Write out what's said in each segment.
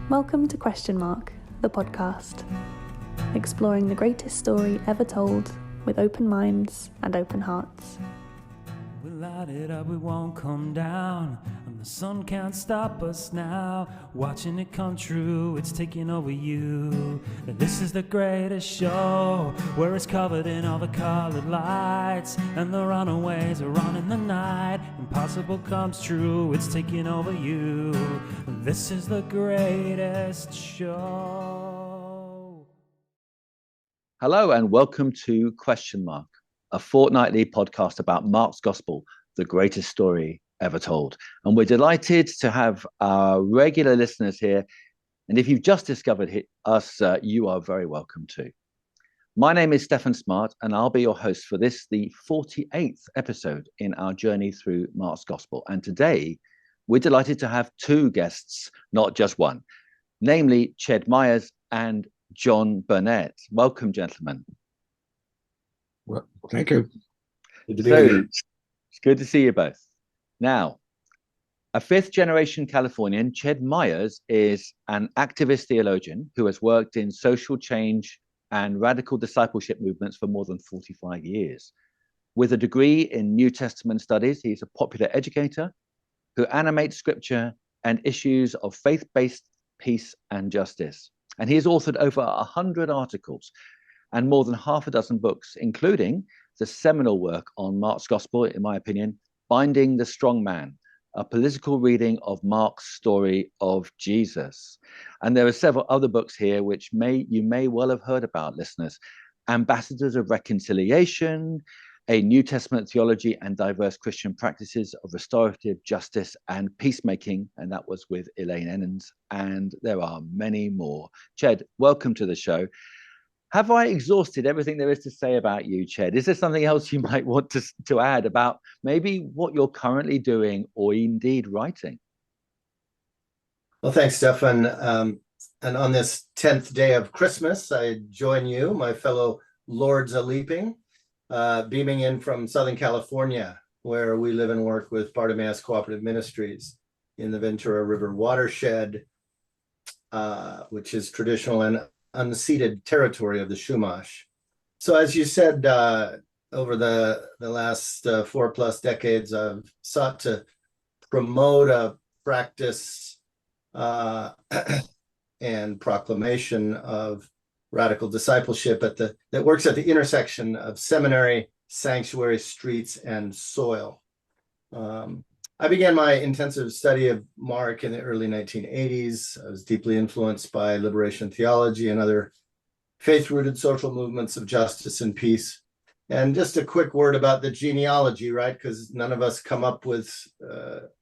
Welcome to Question Mark, the podcast, exploring the greatest story ever told with open minds and open hearts. We light it up, we won't come down, and the sun can't stop us now. Watching it come true, it's taking over you. This is the greatest show, where it's covered in all the colored lights, and the runaways are on in the night. Impossible comes true, it's taking over you. This is the greatest show. Hello and welcome to Question Mark, a fortnightly podcast about Mark's Gospel, the greatest story ever told. And we're delighted to have our regular listeners here. And if you've just discovered us, you are very welcome too. My name is Stephen Smart, and I'll be your host for this, the 48th episode in our journey through Mark's Gospel. And today, we're delighted to have two guests, not just one, namely Ched Myers and John Burnett. Welcome, gentlemen. Well, thank you. Good to be here. It's good to see you both. Now, a fifth-generation Californian, Ched Myers is an activist theologian who has worked in social change and radical discipleship movements for more than 45 years. With a degree in New Testament studies, he's a popular educator who animates scripture and issues of faith-based peace and justice. And he has authored over 100 articles and more than half a dozen books, including the seminal work on Mark's Gospel, in my opinion, Binding the Strong Man, a political reading of Mark's story of Jesus. And there are several other books here which you may well have heard about, listeners. Ambassadors of Reconciliation, A New Testament Theology and Diverse Christian Practices of Restorative Justice and Peacemaking, and that was with Elaine Ennens, and there are many more. Ched, welcome to the show. Have I exhausted everything there is to say about you, Ched? Is there something else you might want to add about maybe what you're currently doing or indeed writing? Well, thanks, Stefan. And on this 10th day of Christmas, I join you, my fellow Lords a-leaping, beaming in from Southern California, where we live and work with Bartimaeus Cooperative Ministries in the Ventura River watershed, which is traditional and unceded territory of the Chumash. So as you said, over the last 4+ decades, I've sought to promote a practice and proclamation of radical discipleship that works at the intersection of seminary, sanctuary, streets, and soil. I began my intensive study of Mark in the early 1980s. I was deeply influenced by liberation theology and other faith-rooted social movements of justice and peace. And just a quick word about the genealogy, right? Because none of us come up with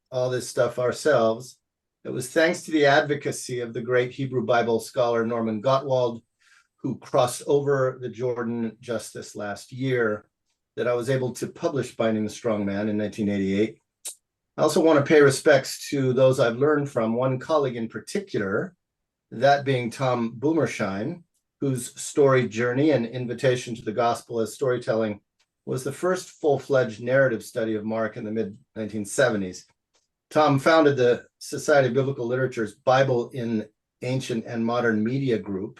all this stuff ourselves. It was thanks to the advocacy of the great Hebrew Bible scholar Norman Gottwald, who crossed over the Jordan just this last year, that I was able to publish Binding the Strong Man in 1988. I also want to pay respects to those I've learned from, one colleague in particular, that being Tom Boomershine, whose story journey and invitation to the gospel as storytelling was the first full-fledged narrative study of Mark in the mid-1970s. Tom founded the Society of Biblical Literature's Bible in Ancient and Modern Media group.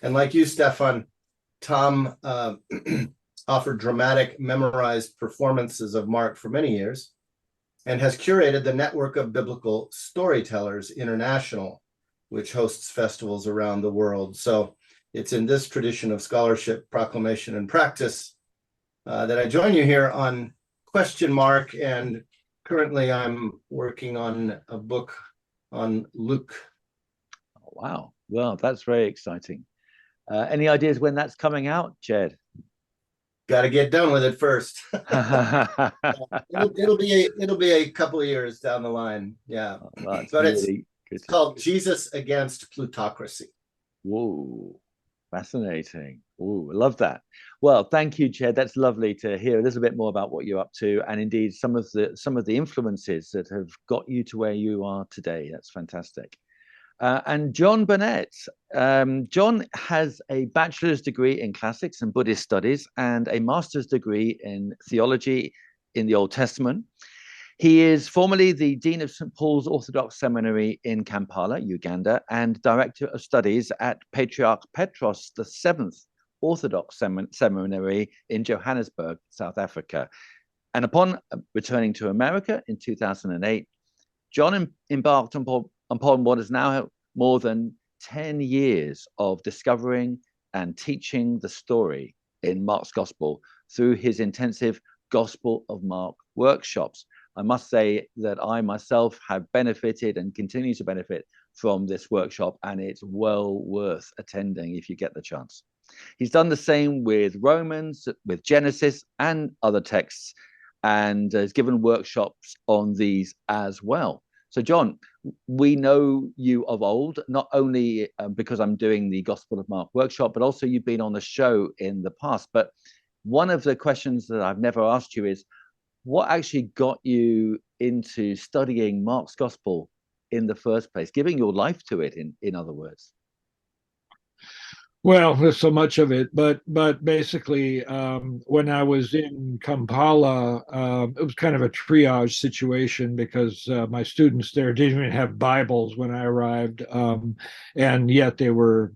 And like you, Stefan, Tom offered dramatic, memorized performances of Mark for many years, and has curated the Network of Biblical Storytellers International, which hosts festivals around the world. So it's in this tradition of scholarship, proclamation, and practice that I join you here on Question Mark. And currently I'm working on a book on Luke. Oh, wow. Well, that's very exciting. Any ideas when that's coming out, Ched? Got to get done with it first. it'll be a couple of years down the line, yeah. Oh, but really it's called Jesus Against Plutocracy. Whoa, fascinating. Ooh, I love that. Well, thank you, Ched. That's lovely to hear a little bit more about what you're up to, and indeed some of the influences that have got you to where you are today. That's fantastic. And John Burnett. John has a bachelor's degree in classics and Buddhist studies and a master's degree in theology in the Old Testament. He is formerly the Dean of St. Paul's Orthodox Seminary in Kampala, Uganda, and Director of Studies at Patriarch Petros VII Orthodox Seminary in Johannesburg, South Africa. And upon returning to America in 2008, John embarked upon what is now more than 10 years of discovering and teaching the story in Mark's Gospel through his intensive Gospel of Mark workshops. I must say that I myself have benefited and continue to benefit from this workshop, and it's well worth attending if you get the chance. He's done the same with Romans, with Genesis, and other texts, and has given workshops on these as well. So, John, we know you of old, not only because I'm doing the Gospel of Mark workshop, but also you've been on the show in the past. But one of the questions that I've never asked you is, what actually got you into studying Mark's Gospel in the first place, giving your life to it, in other words? Well, there's so much of it, but basically, when I was in Kampala, it was kind of a triage situation because my students there didn't even have Bibles when I arrived, and yet they were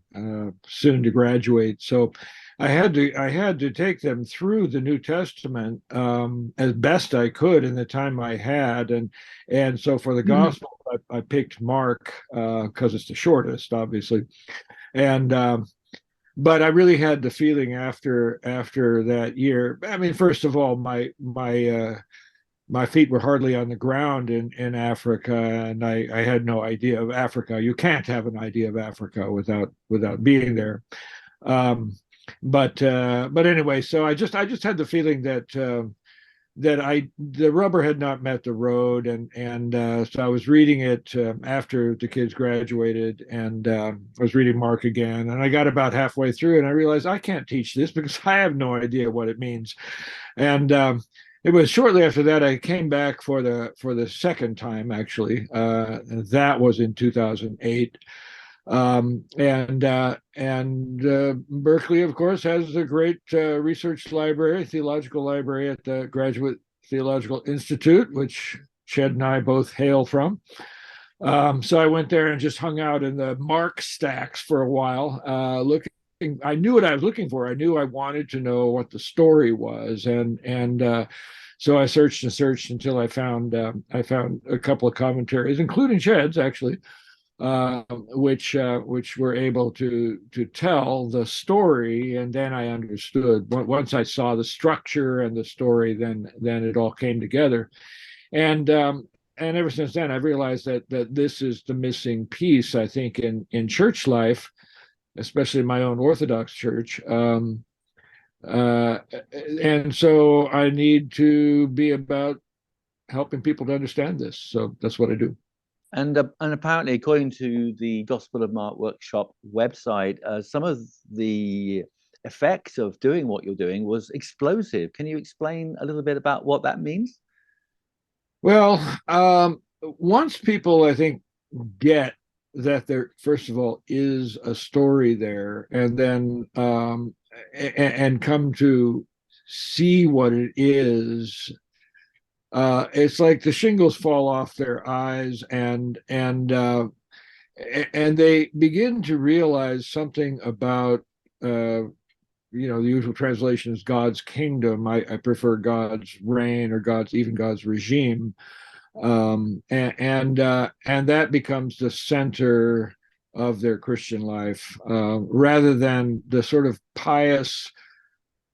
soon to graduate. So I had to take them through the New Testament as best I could in the time I had, and so for the Gospel, I picked Mark because it's the shortest, obviously, and but I really had the feeling after that year. I mean, first of all, my feet were hardly on the ground in Africa, and I had no idea of Africa. You can't have an idea of Africa without being there. But anyway, so I just had the feeling that the rubber had not met the road, and so I was reading it after the kids graduated, and I was reading Mark again, and I got about halfway through, and I realized I can't teach this because I have no idea what it means, and it was shortly after that I came back for the second time, actually. That was in 2008. Berkeley, of course, has a great research library, theological library at the Graduate Theological Institute, which Ched and I both hail from. So I went there and just hung out in the Mark stacks for a while, looking. I knew what I was looking for. I knew I wanted to know what the story was, and so I searched and searched until I found a couple of commentaries, including Ched's, actually, which were able to tell the story, and then I understood. Once I saw the structure and the story, then it all came together, and ever since then I've realized that this is the missing piece, I think, in church life, especially my own Orthodox church. And so I need to be about helping people to understand this. So that's what I do. And apparently, according to the Gospel of Mark workshop website, some of the effects of doing what you're doing was explosive. Can you explain a little bit about what that means? Well, once people, I think, get that there, first of all, is a story there, and then and come to see what it is, it's like the shingles fall off their eyes, and they begin to realize something about the usual translation is God's kingdom. I prefer God's reign, or God's regime, and that becomes the center of their Christian life, rather than the sort of pious,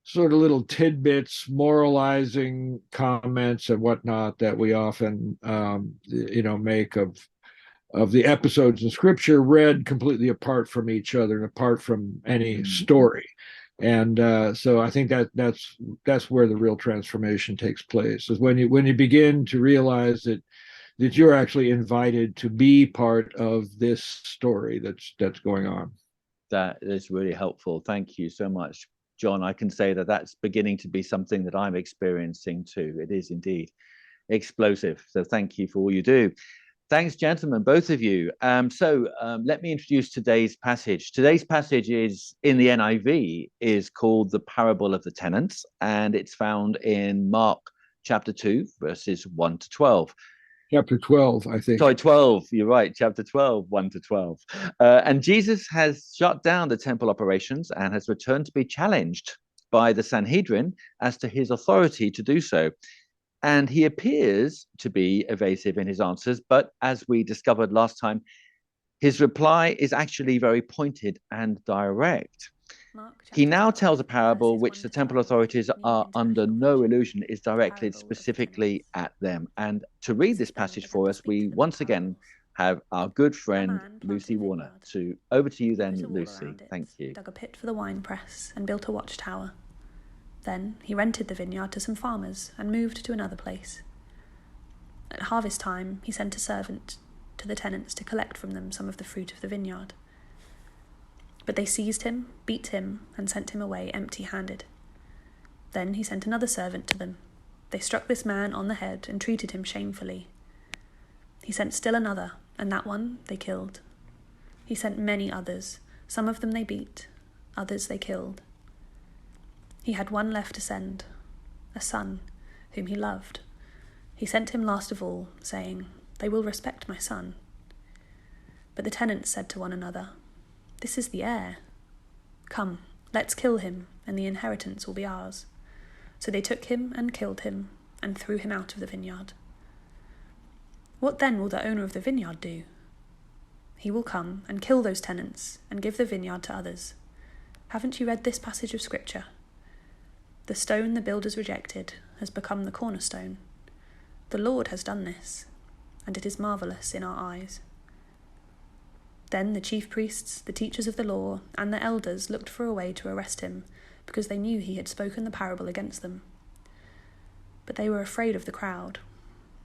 sort of little tidbits, moralizing comments and whatnot that we often make of the episodes in Scripture, read completely apart from each other and apart from any story. And so I think that's where the real transformation takes place, is when you begin to realize that you're actually invited to be part of this story that's going on. That is really helpful. Thank you so much, John. I can say that that's beginning to be something that I'm experiencing too. It is indeed explosive. So thank you for all you do. Thanks, gentlemen, both of you. So let me introduce today's passage. Today's passage is in the NIV, is called the Parable of the Tenants, and it's found in Mark chapter 2, verses 1 to 12. Chapter 12, I think. Sorry, 12. You're right. Chapter 12, 1 to 12. And Jesus has shut down the temple operations and has returned to be challenged by the Sanhedrin as to his authority to do so. And he appears to be evasive in his answers, but as we discovered last time, his reply is actually very pointed and direct. He now tells a parable which the temple authorities are under no illusion is directed specifically at them. And to read this passage for us, we once again have our good friend Lucy Warner. So over to you then, Lucy. Thank you. Dug a pit for the wine press and built a watchtower. Then he rented the vineyard to some farmers and moved to another place. At harvest time, he sent a servant to the tenants to collect from them some of the fruit of the vineyard. But they seized him, beat him, and sent him away empty-handed. Then he sent another servant to them. They struck this man on the head and treated him shamefully. He sent still another, and that one they killed. He sent many others. Some of them they beat, others they killed. He had one left to send, a son, whom he loved. He sent him last of all, saying, "They will respect my son." But the tenants said to one another, "This is the heir. Come, let's kill him, and the inheritance will be ours." So they took him and killed him, and threw him out of the vineyard. What then will the owner of the vineyard do? He will come and kill those tenants, and give the vineyard to others. Haven't you read this passage of Scripture? The stone the builders rejected has become the cornerstone. The Lord has done this, and it is marvelous in our eyes. Then the chief priests, the teachers of the law, and the elders looked for a way to arrest him, because they knew he had spoken the parable against them. But they were afraid of the crowd,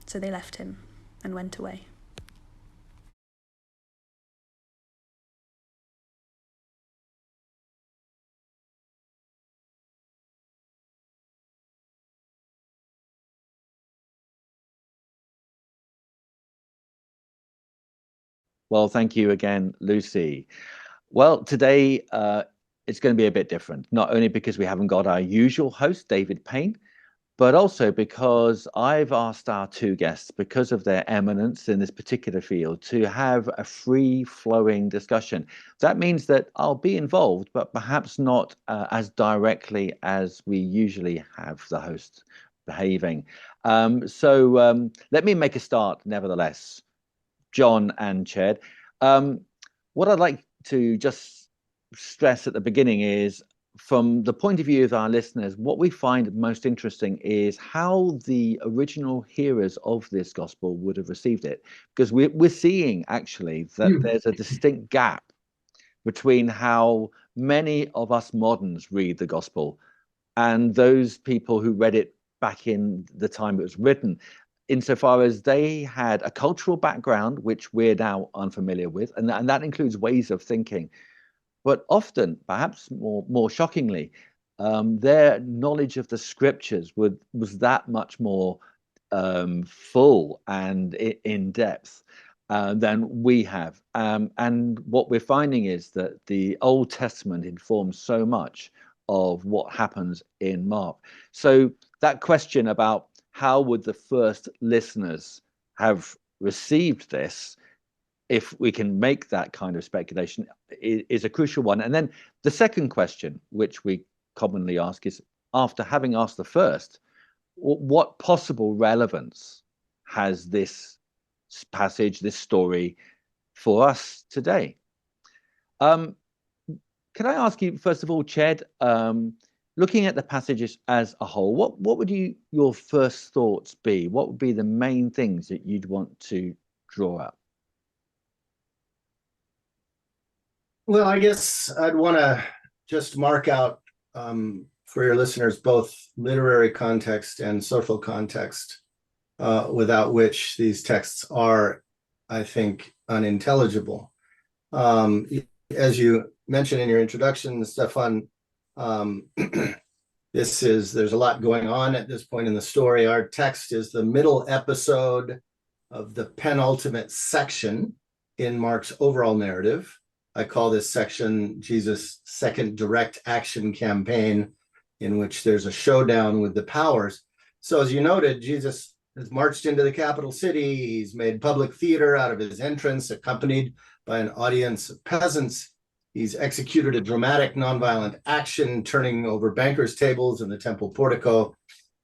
so they left him and went away. Well, thank you again, Lucy. Well, today it's going to be a bit different, not only because we haven't got our usual host, David Payne, but also because I've asked our two guests, because of their eminence in this particular field, to have a free-flowing discussion. That means that I'll be involved, but perhaps not as directly as we usually have the host behaving. So let me make a start, nevertheless. John and Ched. What I'd like to just stress at the beginning is, from the point of view of our listeners, what we find most interesting is how the original hearers of this gospel would have received it. Because we're seeing actually that there's a distinct gap between how many of us moderns read the gospel and those people who read it back in the time it was written, insofar as they had a cultural background which we're now unfamiliar with, and that includes ways of thinking. But often, perhaps more shockingly, their knowledge of the scriptures was that much more full and in depth than we have. And what we're finding is that the Old Testament informs so much of what happens in Mark. So that question about how would the first listeners have received this, if we can make that kind of speculation, is a crucial one. And then the second question, which we commonly ask, is, after having asked the first, what possible relevance has this passage, this story, for us today? Can I ask you, first of all, Ched, looking at the passages as a whole, what would your first thoughts be? What would be the main things that you'd want to draw up? Well, I guess I'd want to just mark out for your listeners both literary context and social context, without which these texts are, I think, unintelligible. As you mentioned in your introduction, Stefan, there's a lot going on at this point in the story. Our text is the middle episode of the penultimate section in Mark's overall narrative. I call this section Jesus' second direct action campaign, in which there's a showdown with the powers. So as you noted, Jesus has marched into the capital city. He's made public theater out of his entrance, accompanied by an audience of peasants. He's executed a dramatic nonviolent action, turning over bankers' tables in the temple portico,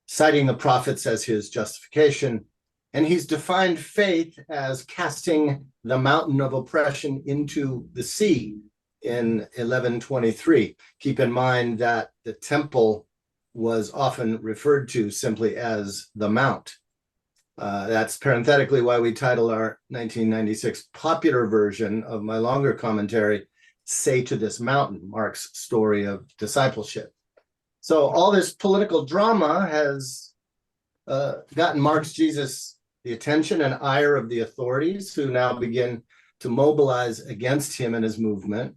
citing the prophets as his justification. And he's defined faith as casting the mountain of oppression into the sea in 1123. Keep in mind that the temple was often referred to simply as the Mount. That's parenthetically why we title our 1996 popular version of my longer commentary, Say to This Mountain, Mark's story of discipleship. So all this political drama has gotten Mark's Jesus the attention and ire of the authorities, who now begin to mobilize against him and his movement.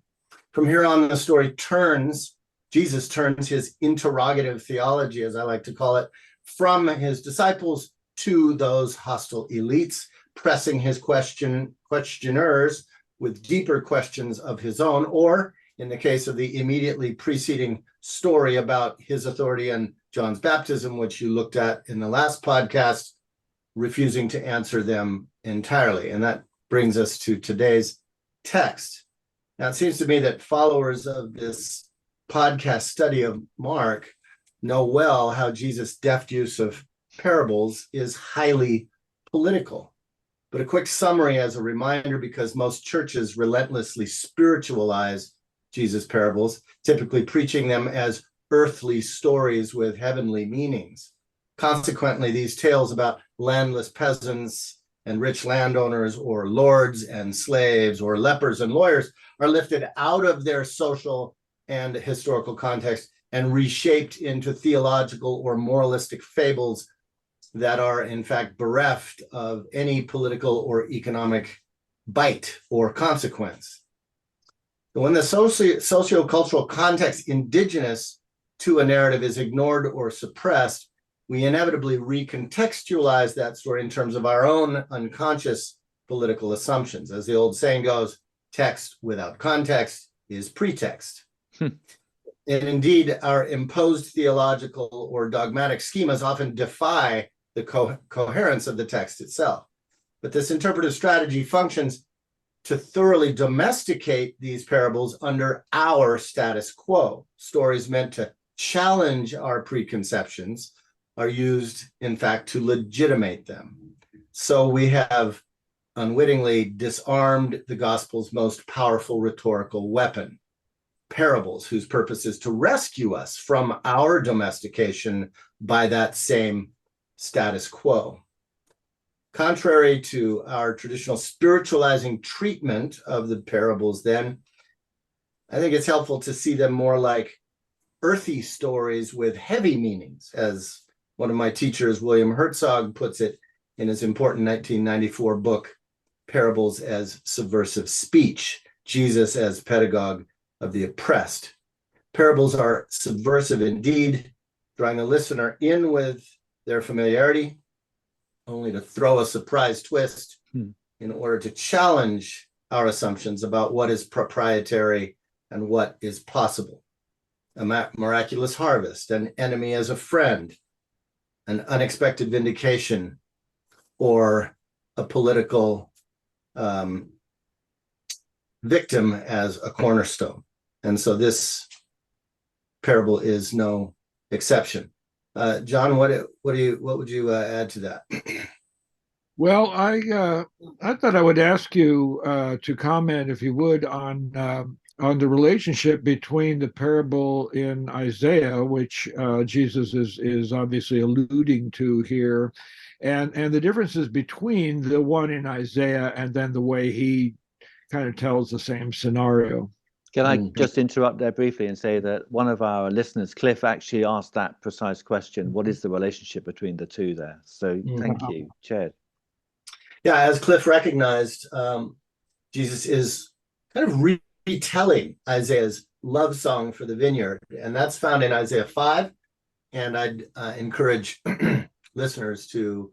From here on, the story Jesus turns his interrogative theology, as I like to call it, from his disciples to those hostile elites, pressing his questioners with deeper questions of his own, or in the case of the immediately preceding story about his authority and John's baptism, which you looked at in the last podcast, refusing to answer them entirely. And that brings us to today's text. Now, it seems to me that followers of this podcast study of Mark know well how Jesus' deft use of parables is highly political. But a quick summary as a reminder, because most churches relentlessly spiritualize Jesus' parables, typically preaching them as earthly stories with heavenly meanings. Consequently, these tales about landless peasants and rich landowners, or lords and slaves, or lepers and lawyers, are lifted out of their social and historical context and reshaped into theological or moralistic fables that are in fact bereft of any political or economic bite or consequence. When the socio-cultural context indigenous to a narrative is ignored or suppressed, we inevitably recontextualize that story in terms of our own unconscious political assumptions. As the old saying goes, text without context is pretext. And indeed, our imposed theological or dogmatic schemas often defy the coherence of the text itself. But this interpretive strategy functions to thoroughly domesticate these parables under our status quo. Stories meant to challenge our preconceptions are used, in fact, to legitimate them. So we have unwittingly disarmed the gospel's most powerful rhetorical weapon, parables, whose purpose is to rescue us from our domestication by that same status quo. Contrary to our traditional spiritualizing treatment of the parables, then, I think it's helpful to see them more like earthy stories with heavy meanings, as one of my teachers, William Herzog, puts it in his important 1994 book, Parables as Subversive Speech, Jesus as Pedagogue of the Oppressed. Parables are subversive indeed, drawing the listener in with their familiarity, only to throw a surprise twist in order to challenge our assumptions about what is proprietary and what is possible. A miraculous harvest, an enemy as a friend, an unexpected vindication, or a political victim as a cornerstone. And so this parable is no exception. John, what would you add to that? Well, I thought I would ask you to comment, if you would, on the relationship between the parable in Isaiah, which Jesus is obviously alluding to here, and the differences between the one in Isaiah and then the way he kind of tells the same scenario. Can I just interrupt there briefly and say that one of our listeners, Cliff, actually asked that precise question. What is the relationship between the two there? So thank you, Ched. Yeah, as Cliff recognized, Jesus is kind of retelling Isaiah's love song for the vineyard, and that's found in Isaiah 5. And I'd encourage listeners to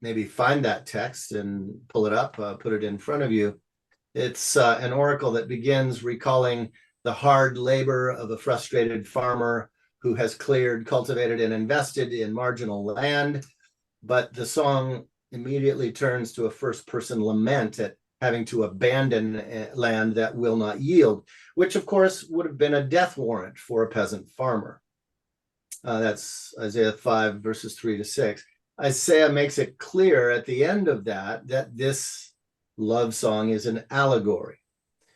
maybe find that text and pull it up, put it in front of you. It's an oracle that begins recalling the hard labor of a frustrated farmer who has cleared, cultivated, and invested in marginal land. But the song immediately turns to a first-person lament at having to abandon land that will not yield, which of course would have been a death warrant for a peasant farmer. That's Isaiah 5, verses 3-6. Isaiah makes it clear at the end of that this love song is an allegory.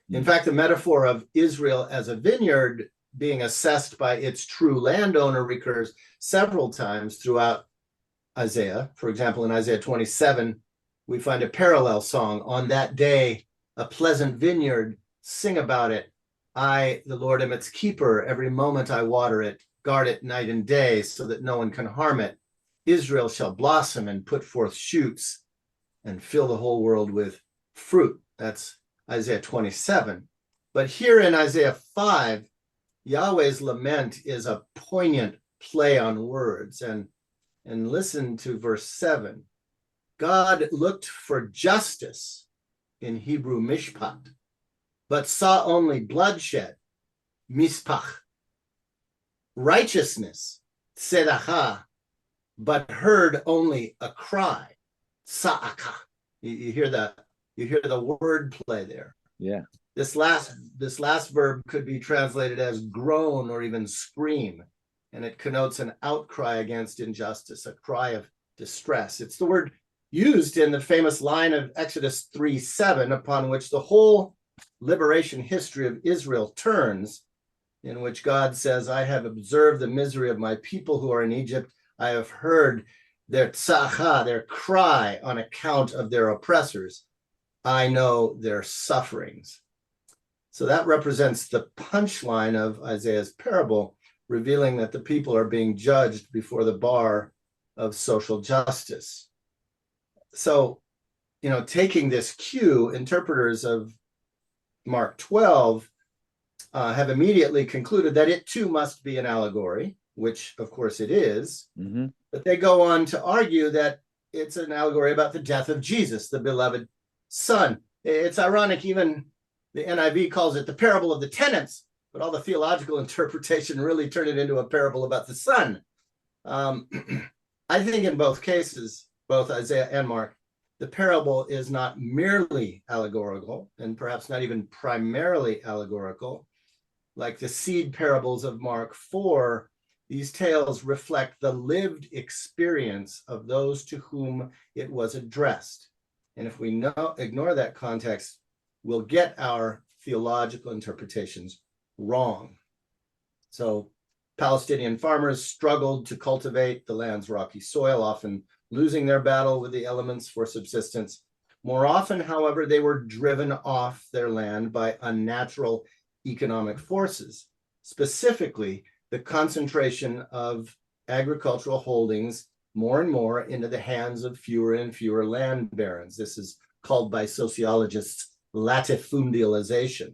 In fact, the metaphor of Israel as a vineyard being assessed by its true landowner recurs several times throughout Isaiah. For example, in Isaiah 27, we find a parallel song. On that day, a pleasant vineyard, sing about it. I, the Lord, am its keeper. Every moment I water it, guard it night and day so that no one can harm it. Israel shall blossom and put forth shoots and fill the whole world with fruit. That's Isaiah 27. But here in Isaiah 5, Yahweh's lament is a poignant play on words. And listen to verse 7. God looked for justice, in Hebrew mishpat, but saw only bloodshed, mispach. Righteousness, tzedakah, but heard only a cry, sa'aka. You hear the word play there. Yeah. This last verb could be translated as groan or even scream, and it connotes an outcry against injustice, a cry of distress. It's the word used in the famous line of Exodus 3:7, upon which the whole liberation history of Israel turns, in which God says, I have observed the misery of my people who are in Egypt. I have heard their tza'cha, their cry on account of their oppressors. I know their sufferings. So that represents the punchline of Isaiah's parable, revealing that the people are being judged before the bar of social justice. So, taking this cue, interpreters of Mark 12 have immediately concluded that it too must be an allegory, which of course it is. Mm-hmm. But they go on to argue that it's an allegory about the death of Jesus, the beloved Son. It's ironic, even the NIV calls it the parable of the tenants, but all the theological interpretation really turned it into a parable about the Son. I think in both cases, both Isaiah and Mark, the parable is not merely allegorical, and perhaps not even primarily allegorical. Like the seed parables of Mark 4, these tales reflect the lived experience of those to whom it was addressed. And if we ignore that context, we'll get our theological interpretations wrong. So Palestinian farmers struggled to cultivate the land's rocky soil, often losing their battle with the elements for subsistence. More often, however, they were driven off their land by unnatural economic forces, specifically the concentration of agricultural holdings more and more into the hands of fewer and fewer land barons. This is called by sociologists latifundialization.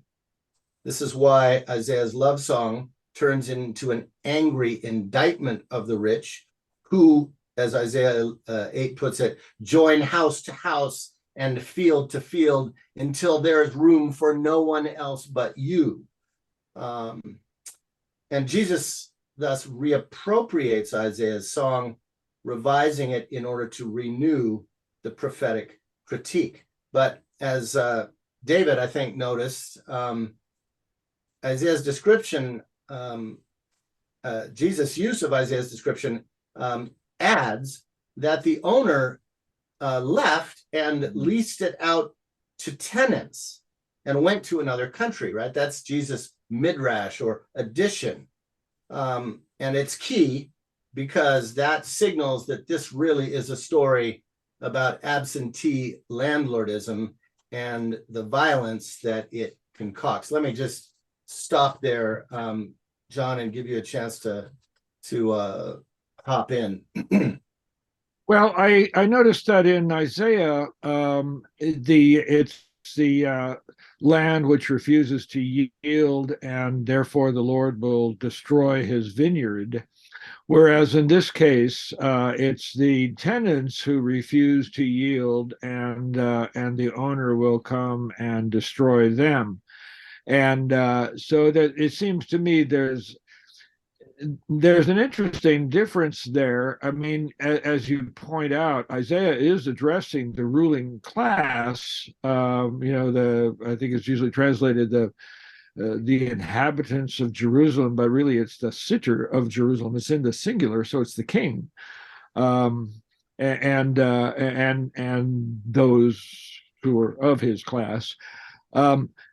This is why Isaiah's love song turns into an angry indictment of the rich who, as Isaiah 8 puts it, join house to house and field to field until there is room for no one else but you. And Jesus thus reappropriates Isaiah's song, revising it in order to renew the prophetic critique. But as David, I think, noticed, Isaiah's description, Jesus' use of Isaiah's description adds that the owner left and leased it out to tenants and went to another country, right? That's Jesus' midrash or addition. And it's key because that signals that this really is a story about absentee landlordism and the violence that it concocts. Let me just stop there, John, and give you a chance to hop in. Well, I noticed that in Isaiah, it's the land which refuses to yield, and therefore the Lord will destroy his vineyard. Whereas in this case, it's the tenants who refuse to yield, and the owner will come and destroy them. And so that it seems to me there's there's an interesting difference there. I mean, as you point out, Isaiah is addressing the ruling class. I think it's usually translated the inhabitants of Jerusalem, but really it's the sitter of Jerusalem. It's in the singular, so it's the king, and those who are of his class.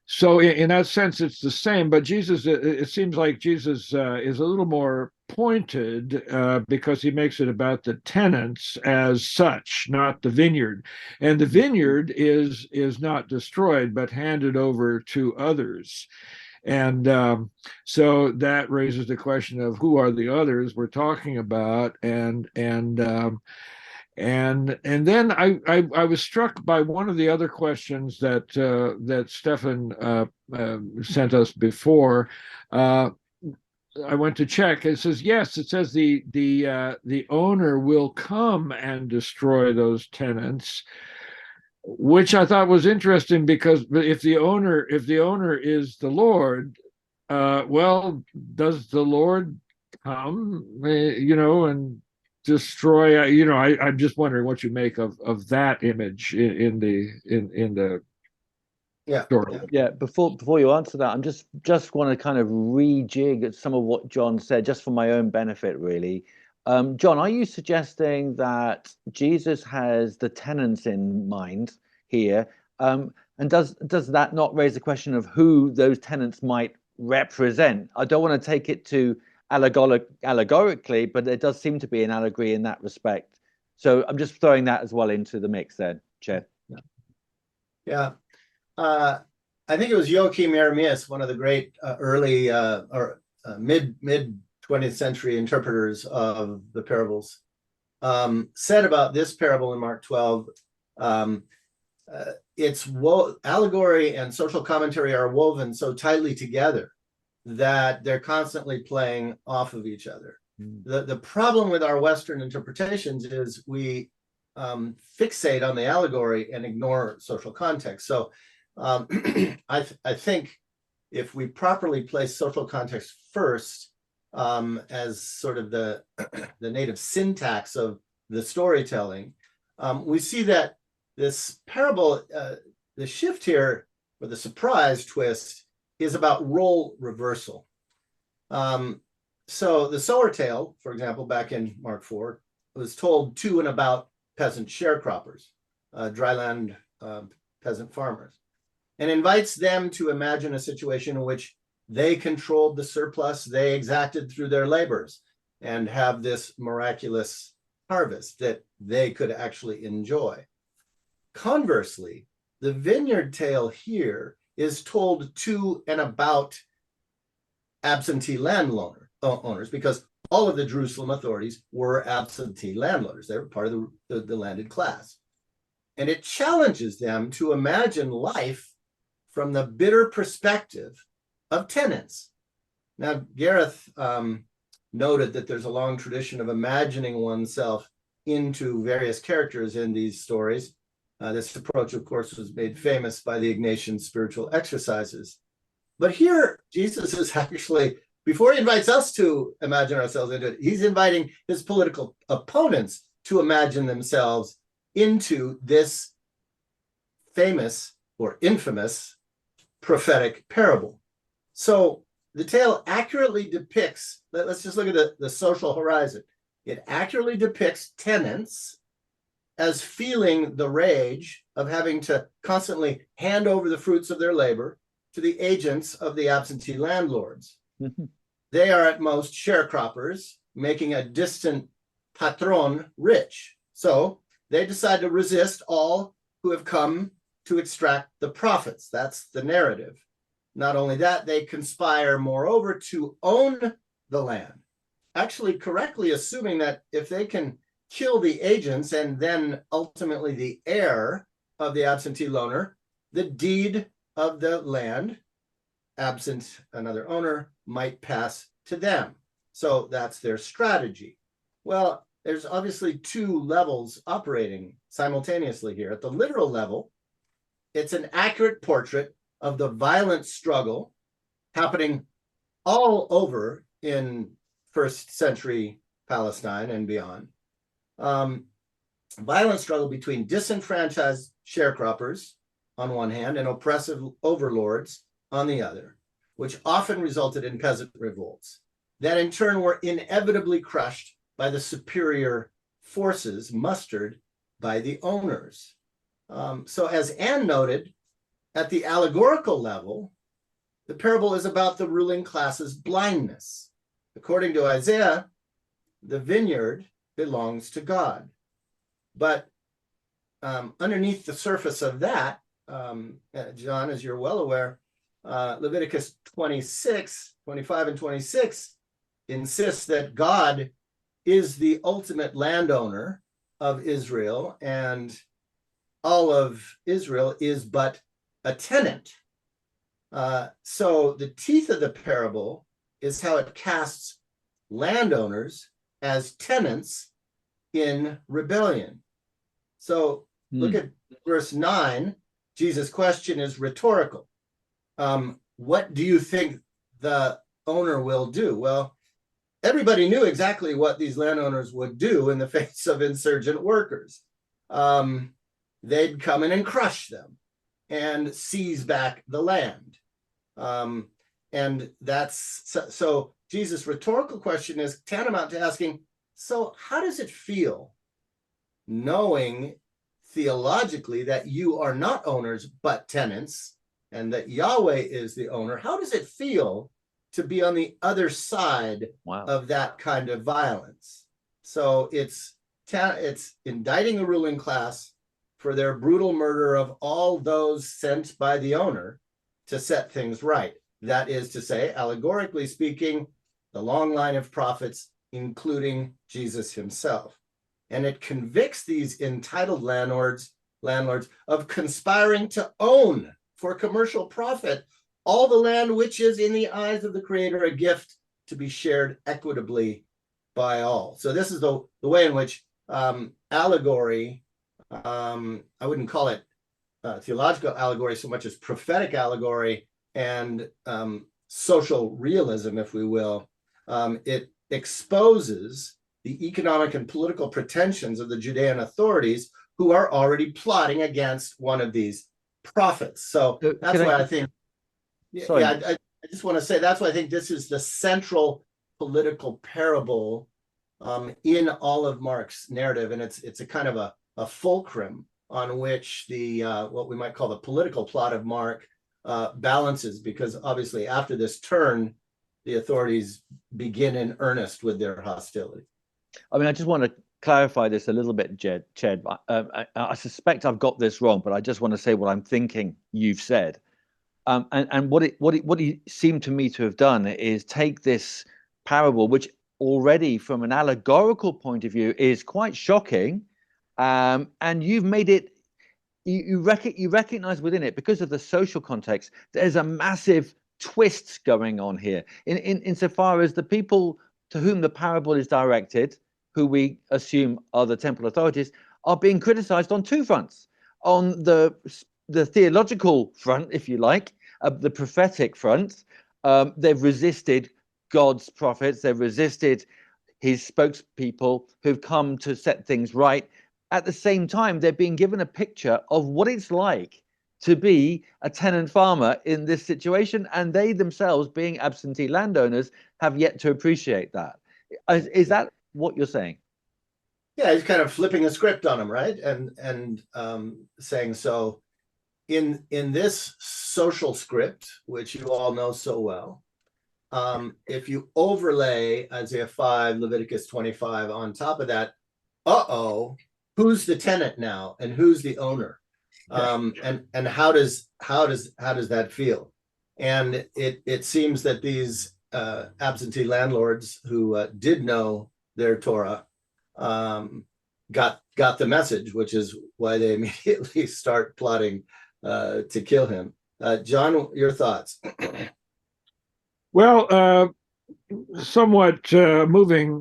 So in that sense, it's the same. But Jesus, it seems like Jesus is a little more pointed because he makes it about the tenants as such, not the vineyard. And the vineyard is not destroyed, but handed over to others. And so that raises the question of who are the others we're talking about, and then I was struck by one of the other questions that Stefan sent us before. I went to check. It says yes. It says the owner will come and destroy those tenants, which I thought was interesting, because if the owner is the Lord, well, does the Lord come, and destroy? I'm just wondering what you make of that image in the story. Yeah. Before you answer that, I'm just want to kind of rejig at some of what John said, just for my own benefit, really. John, are you suggesting that Jesus has the tenants in mind here? And does that not raise the question of who those tenants might represent? I don't want to take it to allegorically, but there does seem to be an allegory in that respect. So I'm just throwing that as well into the mix then, Ched. Yeah. I think it was Joachim Jeremias, one of the great early or mid 20th century interpreters of the parables, said about this parable in Mark 12, it's allegory and social commentary are woven so tightly together that they're constantly playing off of each other. The problem with our Western interpretations is we fixate on the allegory and ignore social context. So I think if we properly place social context first, as sort of the native syntax of the storytelling, we see that this parable, the shift here, or the surprise twist, is about role reversal. So the sower tale, for example, back in Mark 4, was told to and about peasant sharecroppers, dryland peasant farmers, and invites them to imagine a situation in which they controlled the surplus they exacted through their labors and have this miraculous harvest that they could actually enjoy. Conversely, the vineyard tale here is told to and about absentee landowners, because all of the Jerusalem authorities were absentee landlords. They were part of the landed class. And it challenges them to imagine life from the bitter perspective of tenants. Now, Gareth noted that there's a long tradition of imagining oneself into various characters in these stories. This approach, of course, was made famous by the Ignatian spiritual exercises. But here, Jesus is actually, before he invites us to imagine ourselves into it, he's inviting his political opponents to imagine themselves into this famous or infamous prophetic parable. So the tale accurately depicts, let's just look at the social horizon. It accurately depicts tenants as feeling the rage of having to constantly hand over the fruits of their labor to the agents of the absentee landlords. Mm-hmm. They are at most sharecroppers, making a distant patron rich. So they decide to resist all who have come to extract the profits. That's the narrative. Not only that, they conspire, moreover, to own the land, actually correctly assuming that if they can kill the agents and then ultimately the heir of the absentee loaner, the deed of the land, absent another owner, might pass to them. So that's their strategy. Well, there's obviously two levels operating simultaneously here. At the literal level, it's an accurate portrait of the violent struggle happening all over in first century Palestine and beyond. Violent struggle between disenfranchised sharecroppers on one hand and oppressive overlords on the other, which often resulted in peasant revolts that in turn were inevitably crushed by the superior forces mustered by the owners. So as Anne noted, at the allegorical level, the parable is about the ruling class's blindness. According to Isaiah, the vineyard belongs to God. But underneath the surface of that, John, as you're well aware, Leviticus 26, 25 and 26 insists that God is the ultimate landowner of Israel, and all of Israel is but a tenant. So the teeth of the parable is how it casts landowners as tenants in rebellion. So look at verse 9. Jesus' question is rhetorical. What do you think the owner will do? Well, everybody knew exactly what these landowners would do in the face of insurgent workers. They'd come in and crush them and seize back the land. And that's so Jesus' rhetorical question is tantamount to asking, so how does it feel knowing theologically that you are not owners but tenants and that Yahweh is the owner? How does it feel to be on the other side of that kind of violence? So it's indicting the ruling class for their brutal murder of all those sent by the owner to set things right. That is to say, allegorically speaking, the long line of prophets, including Jesus himself. And it convicts these entitled landlords of conspiring to own for commercial profit all the land which is in the eyes of the Creator a gift to be shared equitably by all. So this is the way in which allegory, I wouldn't call it theological allegory so much as prophetic allegory and social realism, if we will. It exposes the economic and political pretensions of the Judean authorities who are already plotting against one of these prophets. So that's why I think, I just want to say that's why I think this is the central political parable in all of Mark's narrative. And it's a kind of a fulcrum on which the what we might call the political plot of Mark balances, because obviously after this turn, the authorities begin in earnest with their hostility. I mean, I just want to clarify this a little bit, Ched. I suspect I've got this wrong, but I just want to say what I'm thinking you've said. And what he seemed to me to have done is take this parable, which already from an allegorical point of view is quite shocking, and you've made it. You recognize within it, because of the social context, there's a massive twist going on here. Insofar as the people to whom the parable is directed, who we assume are the temple authorities, are being criticized on two fronts. On the theological front, if you like, the prophetic front, they've resisted God's prophets, they've resisted his spokespeople who've come to set things right. At the same time, they're being given a picture of what it's like to be a tenant farmer in this situation, and they themselves, being absentee landowners, have yet to appreciate that. Is that what you're saying? Yeah, he's kind of flipping a script on them, right? And saying, so in this social script, which you all know so well, if you overlay Isaiah 5, Leviticus 25 on top of that, who's the tenant now and who's the owner? And how does that feel? And it seems that these absentee landlords who did know their Torah got the message, which is why they immediately start plotting to kill him. John, your thoughts? Well, somewhat moving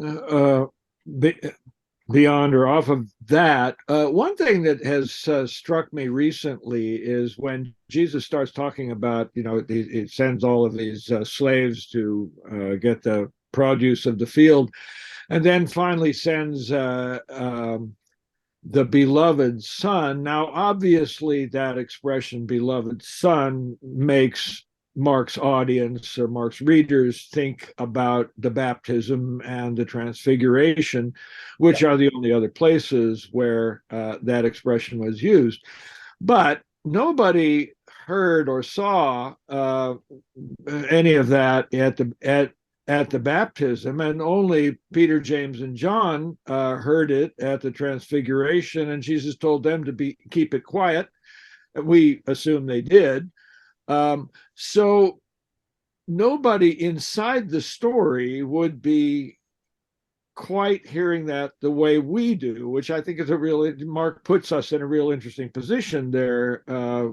beyond or off of that, one thing that has struck me recently is when Jesus starts talking about, he sends all of these slaves to get the produce of the field, and then finally sends the beloved son. Now, obviously, that expression, beloved son, makes Mark's audience or Mark's readers think about the baptism and the transfiguration, which are the only other places where that expression was used. But nobody heard or saw any of that at the baptism, and only Peter, James, and John heard it at the transfiguration, and Jesus told them to keep it quiet. We assume they did. So nobody inside the story would be quite hearing that the way we do, which I think is Mark puts us in a real interesting position there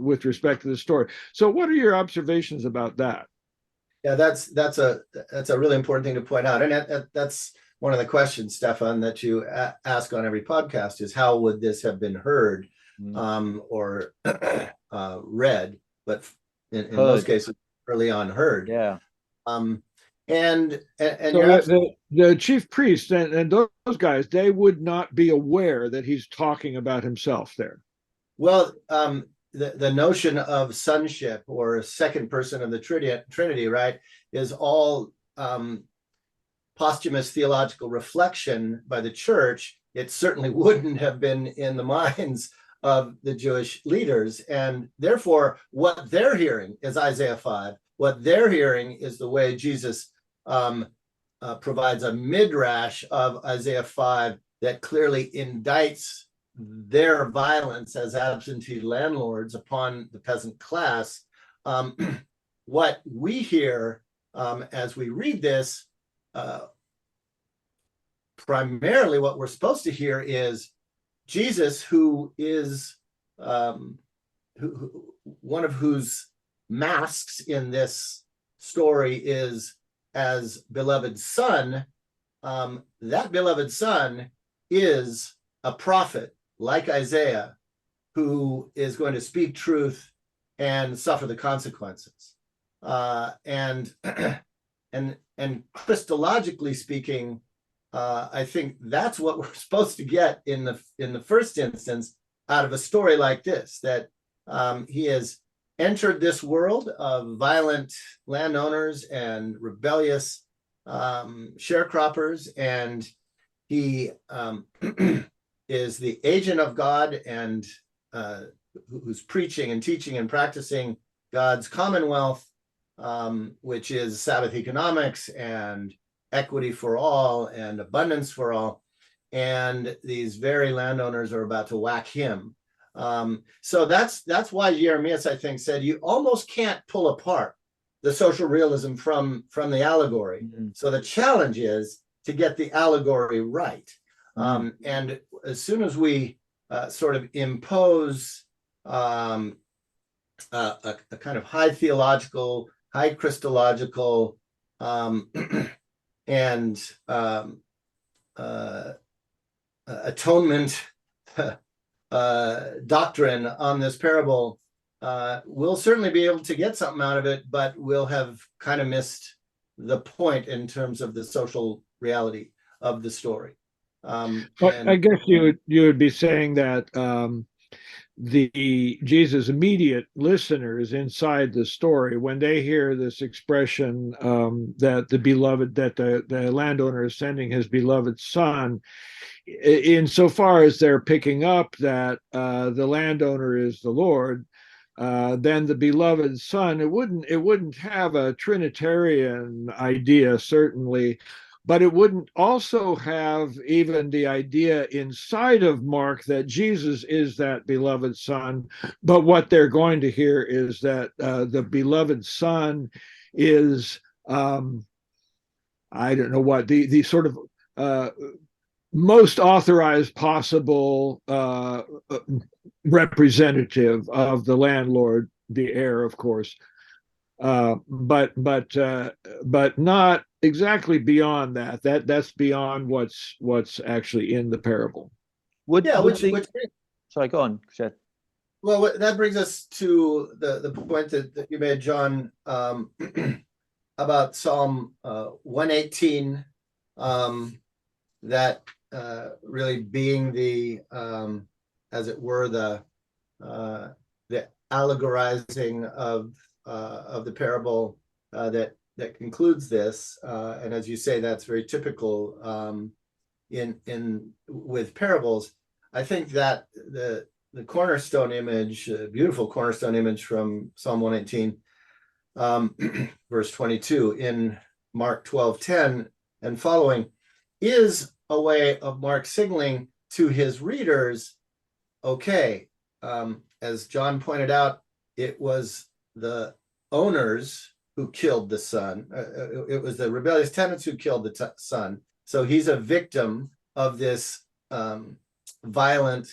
with respect to the story. So what are your observations about that? Yeah, that's a really important thing to point out, and that's one of the questions, Stefan, that you ask on every podcast is how would this have been heard or read, but in most cases early on heard. Yeah. And so the chief priest and those guys, they would not be aware that he's talking about himself there. Well, the notion of sonship or second person of the Trinity, right, is all posthumous theological reflection by the church. It certainly wouldn't have been in the minds of the Jewish leaders. And therefore, what they're hearing is Isaiah 5. What they're hearing is the way Jesus provides a midrash of Isaiah 5 that clearly indicts their violence as absentee landlords upon the peasant class. What we hear as we read this, primarily what we're supposed to hear is Jesus, who is one of whose masks in this story is as beloved son. That beloved son is a prophet like Isaiah, who is going to speak truth and suffer the consequences. And Christologically speaking, I think that's what we're supposed to get in the first instance out of a story like this, that he has entered this world of violent landowners and rebellious sharecroppers, and he is the agent of God and who's preaching and teaching and practicing God's commonwealth, which is Sabbath economics and equity for all and abundance for all. And these very landowners are about to whack him. So that's why Jeremias, I think, said you almost can't pull apart the social realism from the allegory. Mm-hmm. So the challenge is to get the allegory right. And as soon as we sort of impose a kind of high theological, high Christological, and atonement doctrine on this parable, we'll certainly be able to get something out of it, but we'll have kind of missed the point in terms of the social reality of the story. But I guess you would be saying that the Jesus' immediate listeners inside the story, when they hear this expression that the landowner is sending his beloved son, insofar as they're picking up that the landowner is the Lord, then the beloved son, it wouldn't have a Trinitarian idea, certainly, but it wouldn't also have even the idea inside of Mark that Jesus is that beloved son. But what they're going to hear is that the beloved son is, I don't know what, the sort of most authorized possible representative of the landlord, the heir, of course, but not exactly beyond that. That's beyond what's actually in the parable. Sorry, go on, Ched. Well, that brings us to the point that you made, John. about Psalm 118, that really being the, as it were, the allegorizing of the parable that concludes this. And as you say, that's very typical in with parables. I think that the cornerstone image, beautiful cornerstone image from Psalm 118, verse 22 in Mark 12:10 and following, is a way of Mark signaling to his readers, okay, as John pointed out, it was the owners who killed the son. It was the rebellious tenants who killed the son. So he's a victim of this violent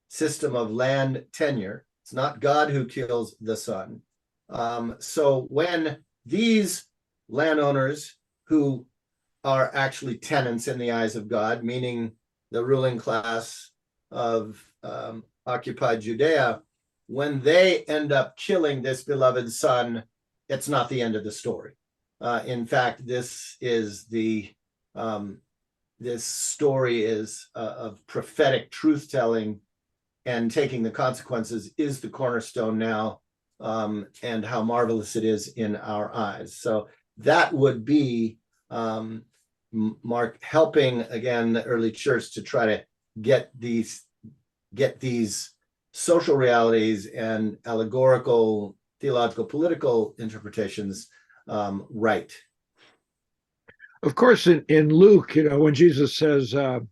system of land tenure. It's not God who kills the son. So when these landowners, who are actually tenants in the eyes of God, meaning the ruling class of occupied Judea, when they end up killing this beloved son, it's not the end of the story. In fact, this is this story is of prophetic truth-telling, and taking the consequences is the cornerstone now, and how marvelous it is in our eyes. So that would be Mark helping, again, the early church to try to get these social realities and allegorical, theological, political interpretations right. Of course, in Luke, when Jesus says that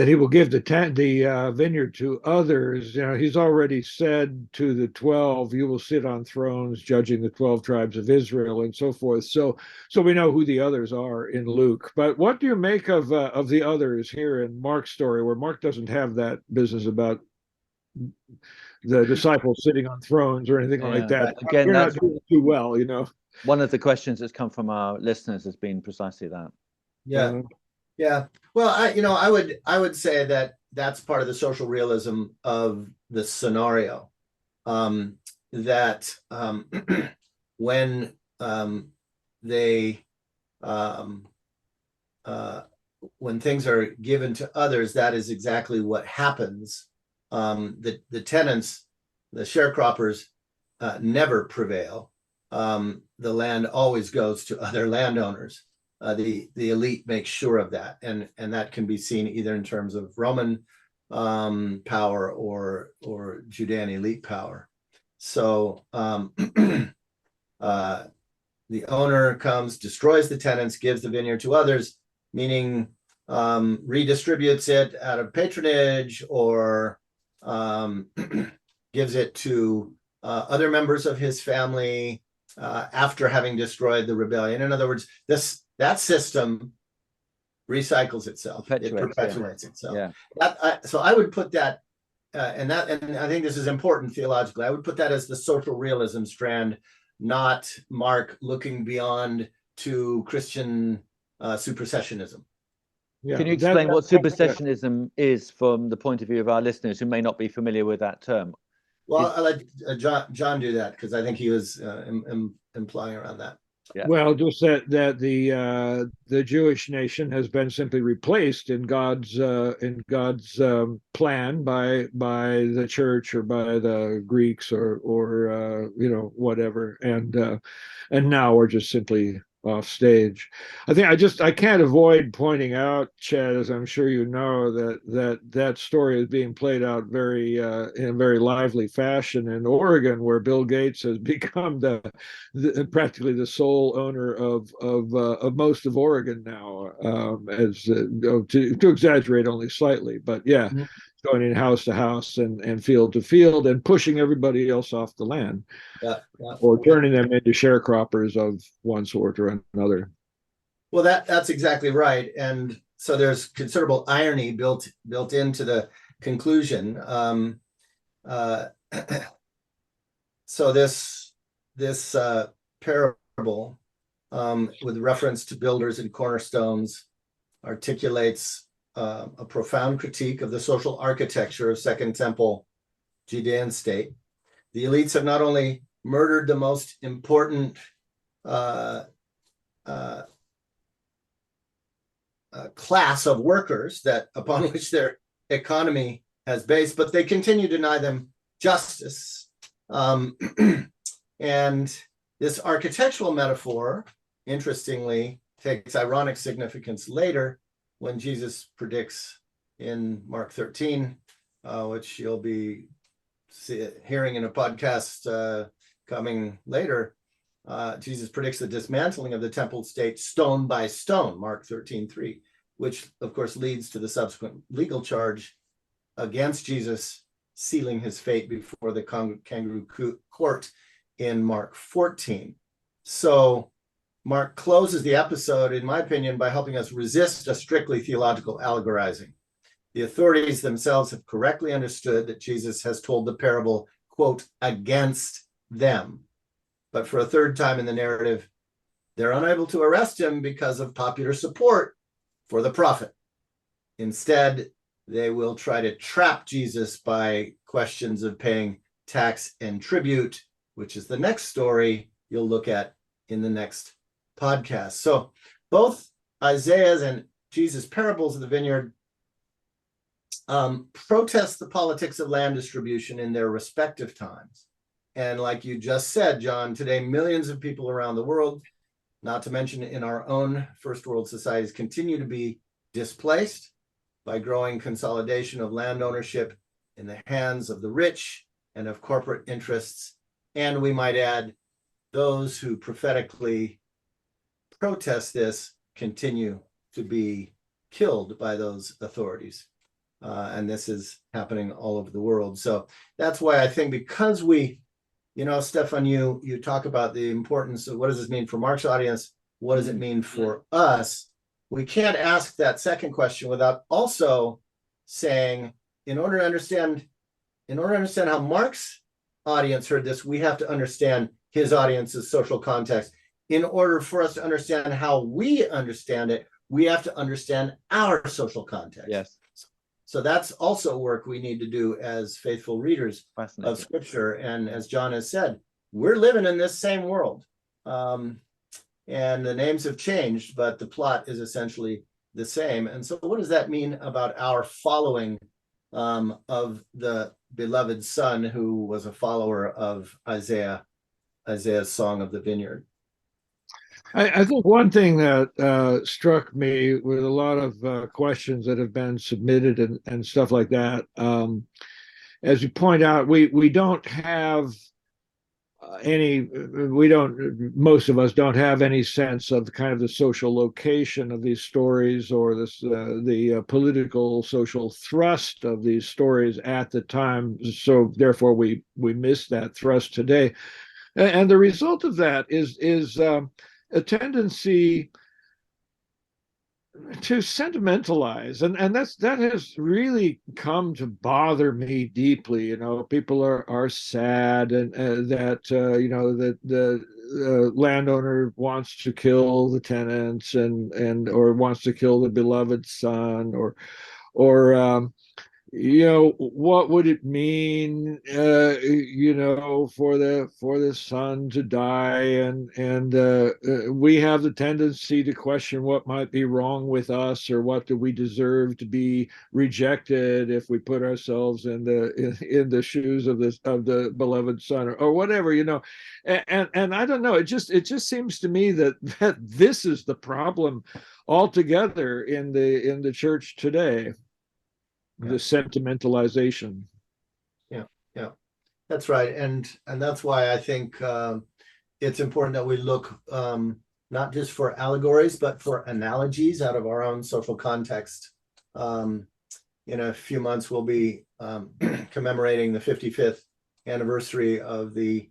he will give the vineyard to others, he's already said to the 12, you will sit on thrones judging the 12 tribes of Israel and so forth. So we know who the others are in Luke. But what do you make of the others here in Mark's story, where Mark doesn't have that business about the disciples sitting on thrones or anything like that? Again, they're not doing too well, One of the questions that's come from our listeners has been precisely that. Yeah. Yeah. Well, I would say that that's part of the social realism of the scenario. That when when things are given to others, that is exactly what happens. The tenants, the sharecroppers, never prevail. The land always goes to other landowners. The elite makes sure of that, and that can be seen either in terms of Roman power or Judean elite power. So the owner comes, destroys the tenants, gives the vineyard to others, meaning redistributes it out of patronage, or gives it to other members of his family after having destroyed the rebellion. In other words, that system recycles itself. It perpetuates itself. Yeah. So I would put that, and I think this is important theologically, I would put that as the social realism strand, not Mark looking beyond to Christian supersessionism. Yeah. Can you explain what supersessionism is from the point of view of our listeners who may not be familiar with that term? Well, I'll let John do that, because I think he was implying around that. Yeah. Well, just that the Jewish nation has been simply replaced in God's plan by the church or by the Greeks or whatever, and now we're just simply off stage. I can't avoid pointing out, Ched, as I'm sure you know, that story is being played out in a very lively fashion in Oregon, where Bill Gates has become practically the sole owner of most of Oregon now, to exaggerate only slightly, but yeah. Mm-hmm. Going in house to house and field to field and pushing everybody else off the land, or turning them into sharecroppers of one sort or another. Well, that's exactly right, and so there's considerable irony built into the conclusion. So this parable, with reference to builders and cornerstones, articulates a profound critique of the social architecture of Second Temple Judean state. The elites have not only murdered the most important class of workers that upon which their economy has based, but they continue to deny them justice. And this architectural metaphor, interestingly, takes ironic significance later when Jesus predicts in Mark 13, which you'll be hearing in a podcast coming later. Jesus predicts the dismantling of the temple state stone by stone, Mark 13:3, which of course leads to the subsequent legal charge against Jesus sealing his fate before the kangaroo court in Mark 14. So Mark closes the episode, in my opinion, by helping us resist a strictly theological allegorizing. The authorities themselves have correctly understood that Jesus has told the parable, quote, against them. But for a third time in the narrative, they're unable to arrest him because of popular support for the prophet. Instead, they will try to trap Jesus by questions of paying tax and tribute, which is the next story you'll look at in the next podcast. So both Isaiah's and Jesus' parables of the vineyard protest the politics of land distribution in their respective times. And like you just said, John, today millions of people around the world, not to mention in our own first world societies, continue to be displaced by growing consolidation of land ownership in the hands of the rich and of corporate interests. And we might add, those who prophetically protest this continue to be killed by those authorities. And this is happening all over the world. So that's why I think, because we, Stefan, you talk about the importance of what does this mean for Mark's audience? What does it mean for us? We can't ask that second question without also saying, in order to understand how Mark's audience heard this, we have to understand his audience's social context. In order for us to understand how we understand it, we have to understand our social context. Yes. So that's also work we need to do as faithful readers of Scripture. And as John has said, we're living in this same world. And the names have changed, but the plot is essentially the same. And so what does that mean about our following of the beloved son who was a follower of Isaiah's Song of the Vineyard? I think one thing that struck me with a lot of questions that have been submitted and stuff like that, as you point out, we don't have most of us don't have any sense of kind of the social location of these stories, or the political social thrust of these stories at the time. So therefore we miss that thrust today. And the result of that is a tendency to sentimentalize, and that has really come to bother me deeply. People are sad, and that that the landowner wants to kill the tenants, or wants to kill the beloved son, or what would it mean, for the son to die, and we have the tendency to question what might be wrong with us, or what do we deserve to be rejected if we put ourselves in the shoes of the beloved son, or whatever, and I don't know. It just seems to me that this is the problem altogether in the church today. The sentimentalization. Yeah, that's right. And that's why I think it's important that we look not just for allegories, but for analogies out of our own social context. In a few months, we'll be commemorating the 55th anniversary of the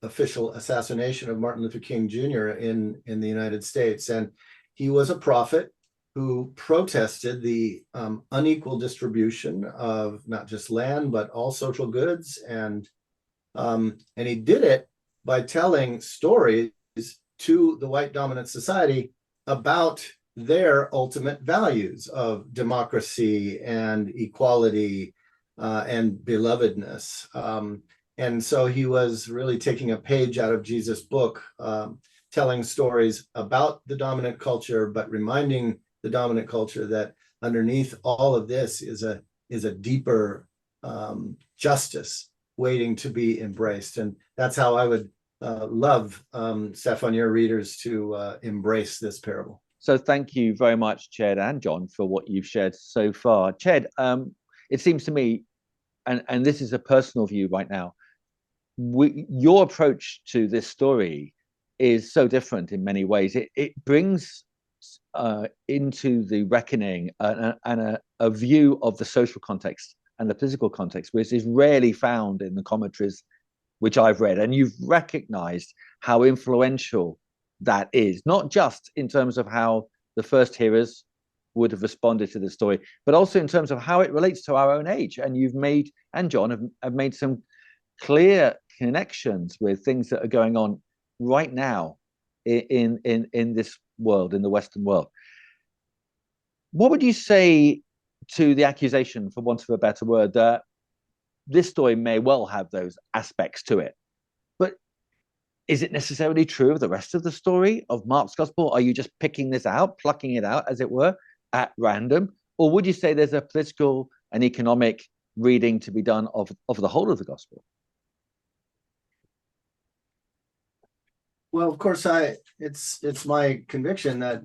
official assassination of Martin Luther King Jr. in the United States. And he was a prophet who protested the unequal distribution of not just land, but all social goods. And he did it by telling stories to the white dominant society about their ultimate values of democracy and equality and belovedness. And so he was really taking a page out of Jesus' book, telling stories about the dominant culture, but reminding the dominant culture that underneath all of this is a deeper justice waiting to be embraced. And that's how I would love, Stefan, your readers to embrace this parable. So thank you very much, Ched and John, for what you've shared so far. Ched, it seems to me, and this is a personal view right now, your approach to this story is so different in many ways. It brings into the reckoning and a view of the social context and the political context, which is rarely found in the commentaries which I've read. And you've recognized how influential that is, not just in terms of how the first hearers would have responded to the story, but also in terms of how it relates to our own age. And you've made, and John have made some clear connections with things that are going on right now in this world, in the Western world. What would you say to the accusation, for want of a better word, that this story may well have those aspects to it, but is it necessarily true of the rest of the story of Mark's gospel? Are you just picking this out, plucking it out, as it were, at random? Or would you say there's a political and economic reading to be done of the whole of the gospel? Well, of course, it's my conviction that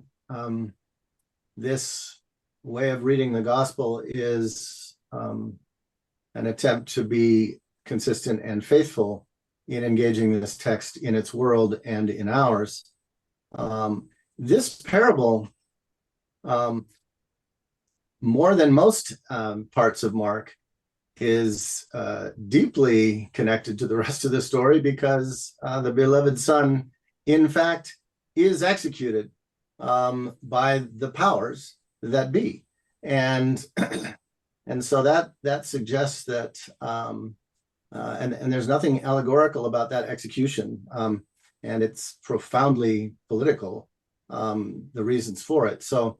this way of reading the gospel is an attempt to be consistent and faithful in engaging this text in its world and in ours. This parable, more than most parts of Mark, is deeply connected to the rest of the story, because the beloved son, in fact, is executed by the powers that be. And so that suggests that and there's nothing allegorical about that execution, and it's profoundly political, the reasons for it. So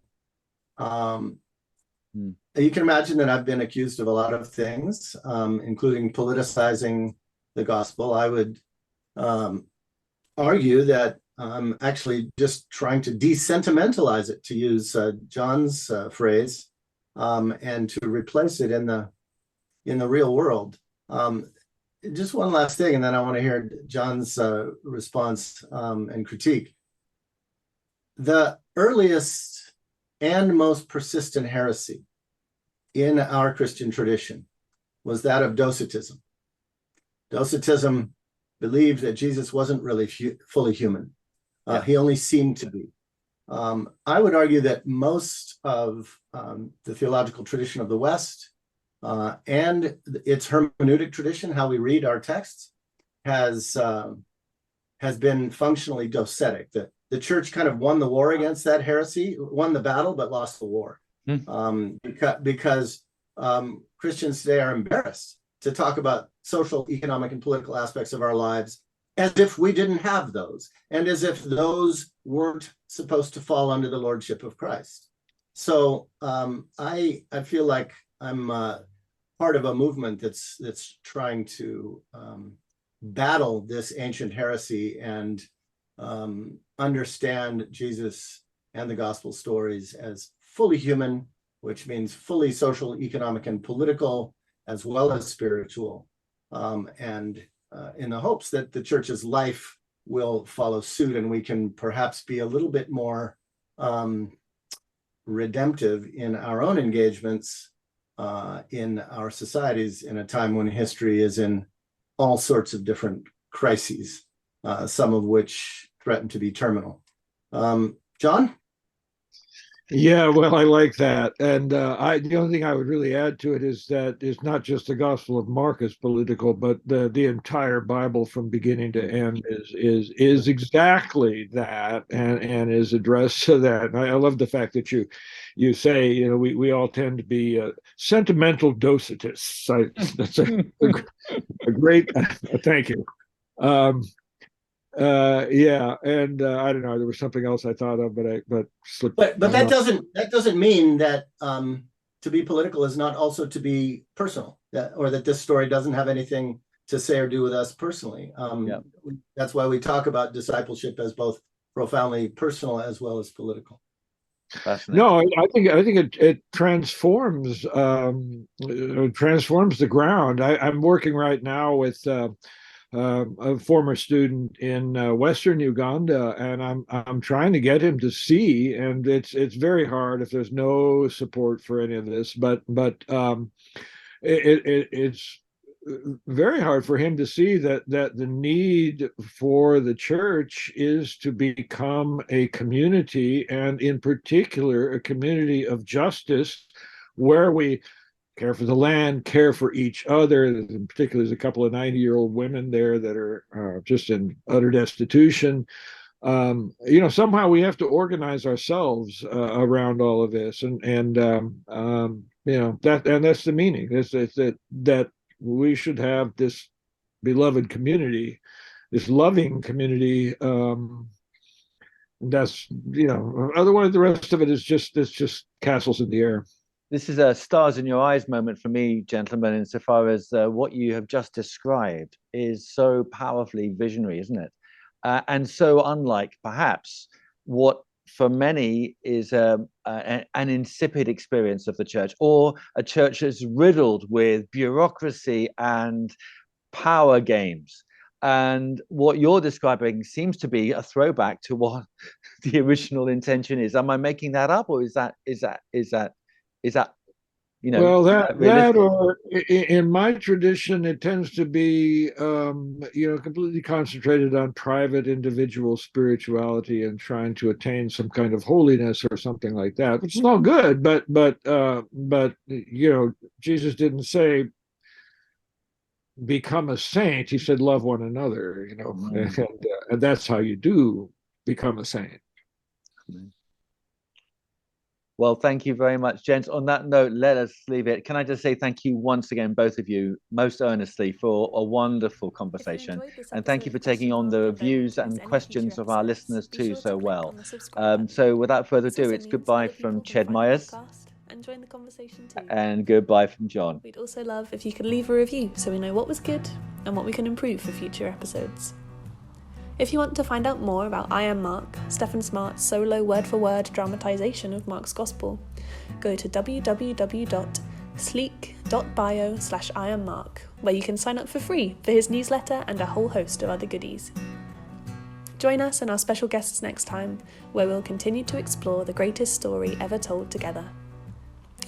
you can imagine that I've been accused of a lot of things, including politicizing the gospel. I would argue that I'm actually just trying to desentimentalize it, to use John's phrase, and to replace it in the real world. Just one last thing, and then I want to hear John's response and critique. The earliest and most persistent heresy in our Christian tradition was that of Docetism. Docetism believed that Jesus wasn't really fully human. He only seemed to be. I would argue that most of the theological tradition of the West and its hermeneutic tradition, how we read our texts, has been functionally docetic. The church kind of won the war against that heresy, won the battle, but lost the war. Because Christians today are embarrassed to talk about social, economic, and political aspects of our lives as if we didn't have those, and as if those weren't supposed to fall under the lordship of Christ. So I feel like I'm part of a movement that's trying to battle this ancient heresy and understand Jesus and the gospel stories as fully human, which means fully social, economic, and political, as well as spiritual, and in the hopes that the church's life will follow suit, and we can perhaps be a little bit more redemptive in our own engagements in our societies in a time when history is in all sorts of different crises, some of which threaten to be terminal. John? Yeah, well, I like that. And the only thing I would really add to it is that it's not just the Gospel of Mark is political, but the entire Bible from beginning to end is exactly that, and is addressed to that. And I love the fact that you say, you know, we all tend to be sentimental docetists. That's a great thank you. Yeah, and I don't know, there was something else I thought of, but slipped. But that doesn't mean that to be political is not also to be personal, or that this story doesn't have anything to say or do with us personally. That's why we talk about discipleship as both profoundly personal as well as political. No, I think it transforms transforms the ground. I'm working right now with a former student in Western Uganda, and I'm trying to get him to see, and it's very hard if there's no support for any of this, but it's very hard for him to see that the need for the church is to become a community, and in particular a community of justice, where we care for the land, care for each other. In particular, there's a couple of 90-year-old women there that are just in utter destitution. Somehow we have to organize ourselves around all of this, and that's the meaning. It's that we should have this beloved community, this loving community. That's otherwise the rest of it is just castles in the air. This is a stars in your eyes moment for me, gentlemen, insofar as what you have just described is so powerfully visionary, isn't it? And so unlike perhaps what for many is an insipid experience of the church, or a church that's riddled with bureaucracy and power games. And what you're describing seems to be a throwback to what the original intention is. Am I making that up, or is that well, that or in my tradition, it tends to be completely concentrated on private individual spirituality and trying to attain some kind of holiness or something like that, which is all good, but Jesus didn't say become a saint. He said love one another, and that's how you do become a saint. Well, thank you very much, gents. On that note, let us leave it. Can I just say thank you once again, both of you, most earnestly, for a wonderful conversation. And thank you for taking on the views and questions of our listeners too so well. So without further ado, it's goodbye from Ched Myers. And join the conversation too. And goodbye from John. We'd also love if you could leave a review so we know what was good and what we can improve for future episodes. If you want to find out more about I Am Mark, Stephen Smart's solo word-for-word dramatisation of Mark's Gospel, go to www.sleek.bio/IamMark, where you can sign up for free for his newsletter and a whole host of other goodies. Join us and our special guests next time, where we'll continue to explore the greatest story ever told together.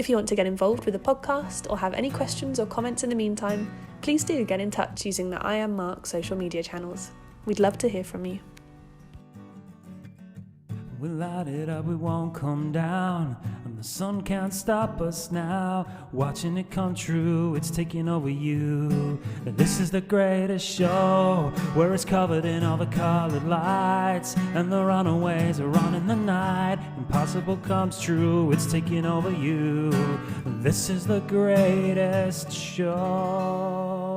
If you want to get involved with the podcast or have any questions or comments in the meantime, please do get in touch using the I Am Mark social media channels. We'd love to hear from you. We'll light it up, we won't come down, and the sun can't stop us now. Watching it come true, it's taking over you. This is the greatest show, where it's covered in all the colored lights, and the runaways are on in the night. Impossible comes true, it's taking over you. This is the greatest show.